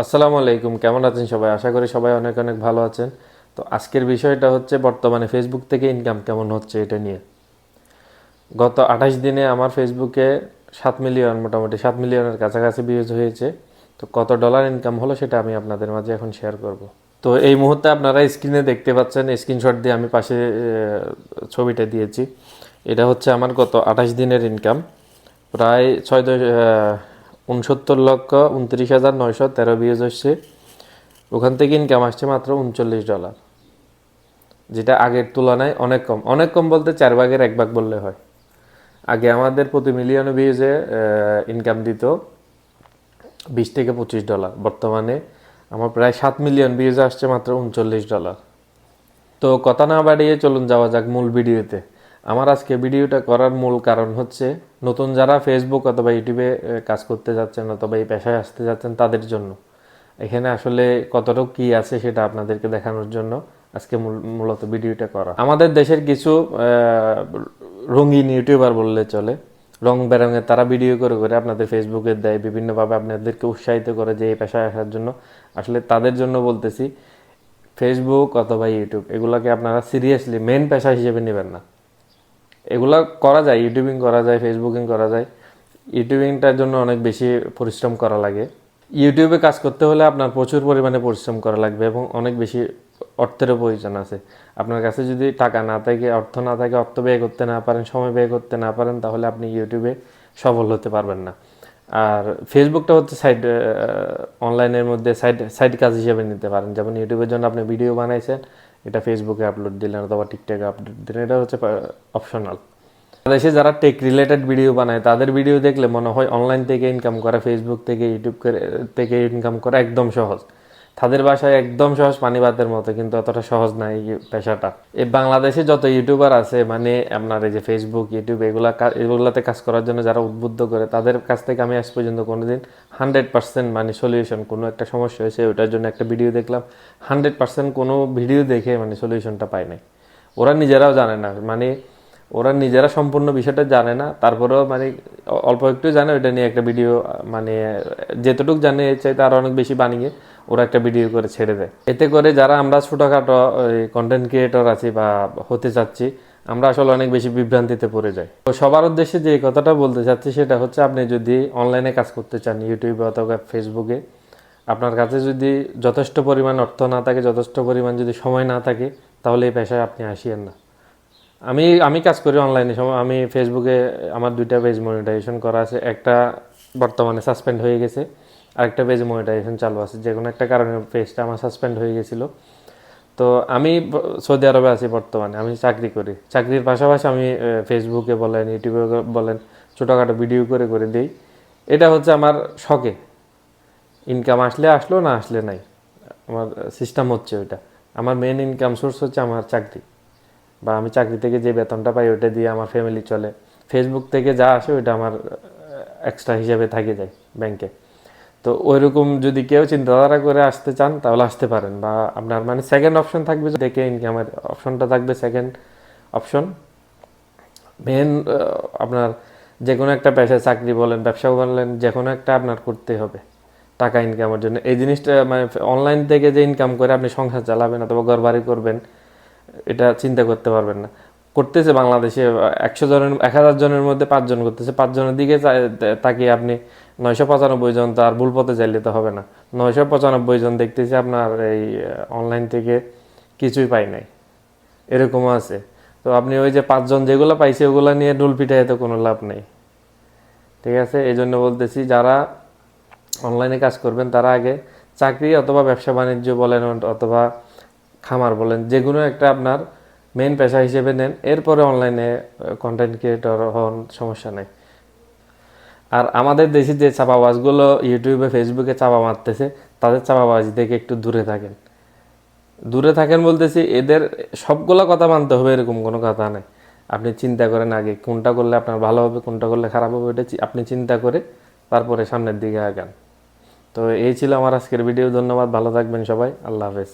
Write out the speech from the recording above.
আসসালামু আলাইকুম, কেমন আছেন সবাই? আশা করি সবাই অনেক অনেক ভালো আছেন। তো আজকের বিষয়টা হচ্ছে বর্তমানে ফেসবুক থেকে ইনকাম কেমন হচ্ছে এটা নিয়ে। গত 28 দিনে আমার ফেসবুকে 7 মিলিয়ন, মোটামুটি 7 মিলিয়নের কাছাকাছি ভিউজ হয়েছে। তো কত ডলার ইনকাম হলো সেটা আমি আপনাদের মাঝে এখন শেয়ার করব। তো এই মুহূর্তে আপনারা স্ক্রিনে দেখতে পাচ্ছেন, স্ক্রিনশট দিয়ে আমি পাশে ছবিটা দিয়েছি। এটা হচ্ছে আমার গত 28 দিনের ইনকাম, প্রায় 69,29,913 ভিউজ হচ্ছে। ওখান থেকে ইনকাম আসছে মাত্র $39, যেটা আগের তুলনায় অনেক কম। অনেক কম বলতে 1/4 বললে হয়। আগে আমাদের প্রতি মিলিয়ন ভিউজে ইনকাম দিত $20 থেকে $25। বর্তমানে আমার প্রায় 7 মিলিয়ন ভিউজ আসছে মাত্র $39। তো কথা না বাড়িয়ে চলুন যাওয়া যাক মূল ভিডিওতে। আমার আজকে ভিডিওটা করার মূল কারণ হচ্ছে নতুন যারা ফেসবুক অথবা ইউটিউবে কাজ করতে যাচ্ছেন অথবা এই পেশায় আসতে যাচ্ছেন তাদের জন্য। এখানে আসলে কতটুকু কি আছে সেটা আপনাদেরকে দেখানোর জন্য আজকে মূলত ভিডিওটা করা। আমাদের দেশের কিছু রঙিন ইউটিউবার বললে চলে, রং বেরঙের তারা ভিডিও করে করে আপনাদের ফেসবুকে দেয়, বিভিন্নভাবে আপনাদেরকে উৎসাহিত করে যে এই পেশায় আসার জন্য। আসলে তাদের জন্য বলতেছি, ফেসবুক অথবা ইউটিউব এগুলোকে আপনারা সিরিয়াসলি মেন পেশা হিসেবে নেবেন না। এগুলা করা যায়, ইউটিউবিং করা যায়, ফেসবুকিং করা যায়। ইউটিউবিংটার জন্য অনেক বেশি পরিশ্রম করা লাগে। ইউটিউবে কাজ করতে হলে আপনার প্রচুর পরিমাণে পরিশ্রম করা লাগবে এবং অনেক বেশি অর্থেরও প্রয়োজন আছে। আপনার কাছে যদি টাকা না থাকে, অর্থ না থাকে, অর্থ ব্যয় করতে না পারেন, সময় ব্যয় করতে না পারেন, তাহলে আপনি ইউটিউবে সফল হতে পারবেন না। আর ফেসবুকটা হচ্ছে সাইড, অনলাইনের মধ্যে সাইড সাইড কাজ হিসেবে নিতে পারেন। যেমন ইউটিউবের জন্য আপনি ভিডিও বানাইছেন, এটা ফেসবুকে আপলোড দিলেন অথবা টিকটকে আপলোড দিলেন, এটা হচ্ছে অপশনাল। বাংলাদেশে যারা টেক রিলেটেড ভিডিও বানায় তাদের ভিডিও দেখলে মনে হয় অনলাইন থেকে ইনকাম করা, ফেসবুক থেকে, ইউটিউব থেকে ইনকাম করা একদম সহজ। তাদের বাসায় একদম সহজ, পানি ভাতের মতো, কিন্তু অতটা সহজ না এই পেশাটা। এই বাংলাদেশে যত ইউটিউবার আছে, মানে আপনার এই যে ফেসবুক, ইউটিউব এগুলাতে কাজ করার জন্য যারা উদ্বুদ্ধ করে, তাদের কাছ থেকে আমি আজ পর্যন্ত কোনোদিন 100% মানে সলিউশন, কোনো একটা সমস্যা হয়েছে ওটার জন্য একটা ভিডিও দেখলাম, 100% কোনো ভিডিও দেখে মানে সলিউশনটা পাই নাই। ওরা নিজেরাও জানে না, মানে ওরা নিজেরা সম্পূর্ণ বিষয়টা জানে না, তারপরেও মানে অল্প একটু জানে, ওইটা নিয়ে একটা ভিডিও, মানে যেতটুকু জানে এর চাইতে আরও অনেক বেশি বানিয়ে ওরা একটা ভিডিও করে ছেড়ে দেয়। এতে করে যারা আমরা ছোটোখাটো কন্টেন্ট ক্রিয়েটর আছি বা হতে চাচ্ছি, আমরা আসলে অনেক বেশি বিভ্রান্তিতে পড়ে যাই। তো সবার উদ্দেশ্যে যে কথাটা বলতে চাচ্ছি সেটা হচ্ছে, আপনি যদি অনলাইনে কাজ করতে চান, ইউটিউবে অথবা ফেসবুকে, আপনার কাছে যদি যথেষ্ট পরিমাণ অর্থ না থাকে, যথেষ্ট পরিমাণ যদি সময় না থাকে, তাহলে এই পেশায় আপনি আসিয়েন না। আমি আমি কাজ করি অনলাইনে। সময় আমি ফেসবুকে আমার 2টা পেজ মনিটাইজেশন করা আছে, একটা বর্তমানে সাসপেন্ড হয়ে গেছে, আরেকটা পেজ মনিটাইজেশন চালু আছে। যে কোনো একটা কারণে পেজটা আমার সাসপেন্ড হয়ে গেছিলো। তো আমি সৌদি আরবে আছি বর্তমানে, আমি চাকরি করি। চাকরির পাশাপাশি আমি ফেসবুকে বলেন, ইউটিউবে বলেন, ছোটোখাটো ভিডিও করে করে দিই। এটা হচ্ছে আমার শখে, ইনকাম আসলে আসলো, না আসলে নাই। আমার সিস্টেম হচ্ছে ওইটা। আমার মেন ইনকাম সোর্স হচ্ছে আমার চাকরি, বা আমি চাকরি থেকে যে বেতনটা পাই ওইটা দিয়ে আমার ফ্যামিলি চলে। ফেসবুক থেকে যা আসে ওইটা আমার এক্সট্রা হিসাবে থাকে যায় ব্যাংকে। তো ওইরকম যদি কেউ চিন্তাধারা করে আসতে চান তাহলে আসতে পারেন, বা আপনার মানে সেকেন্ড অপশন থাকবে, দেখে ইনকামের অপশনটা থাকবে সেকেন্ড অপশন। মেন আপনার যে কোনো একটা পেশায়, চাকরি বলেন, ব্যবসা বলেন, যে কোনো একটা আপনার করতে হবে টাকা ইনকামের জন্য। এই জিনিসটা মানে অনলাইন থেকে যে ইনকাম করে আপনি সংসার চালাবেন অথবা ঘর বাড়ি করবেন, এটা চিন্তা করতে পারবেন না। করতেছে বাংলাদেশে 1,000 জনের মধ্যে 5 জন করতেছে। 5 জনের দিকে তাকিয়ে আপনি 995 জন তো আর ভুল পথে চাইলে তো হবে না। 995 জন দেখতেছি আপনার এই অনলাইন থেকে কিছুই পাই নাই, এরকমও আছে। তো আপনি ওই যে 5 জন যেগুলো পাইছে ওগুলো নিয়ে ডুল পিঠায় তো কোনো লাভ নেই। ঠিক আছে, এই জন্য বলতেছি, যারা অনলাইনে কাজ করবেন তারা আগে চাকরি অথবা ব্যবসা বাণিজ্য বলেন অথবা খামার বলেন, যে কোনো একটা আপনার মেন পেশা হিসেবে নেন। এরপরে অনলাইনে কন্টেন্ট ক্রিয়েটর হন, সমস্যা নেই। আর আমাদের দেশে যে চাপাবাজগুলো ইউটিউবে ফেসবুকে চাপা মারতেছে, তাদের চাপাবাজি থেকে একটু দূরে থাকেন। দূরে থাকেন বলতেছি, এদের সবগুলো কথা মানতে হবে এরকম কোনো কথা নেই। আপনি চিন্তা করেন আগে কোনটা করলে আপনার ভালো হবে, কোনটা করলে খারাপ হবে, এটা আপনি চিন্তা করে তারপরে সামনের দিকে আগান। তো এই ছিল আমার আজকের ভিডিও। ধন্যবাদ, ভালো থাকবেন সবাই, আল্লাহ হাফেজ।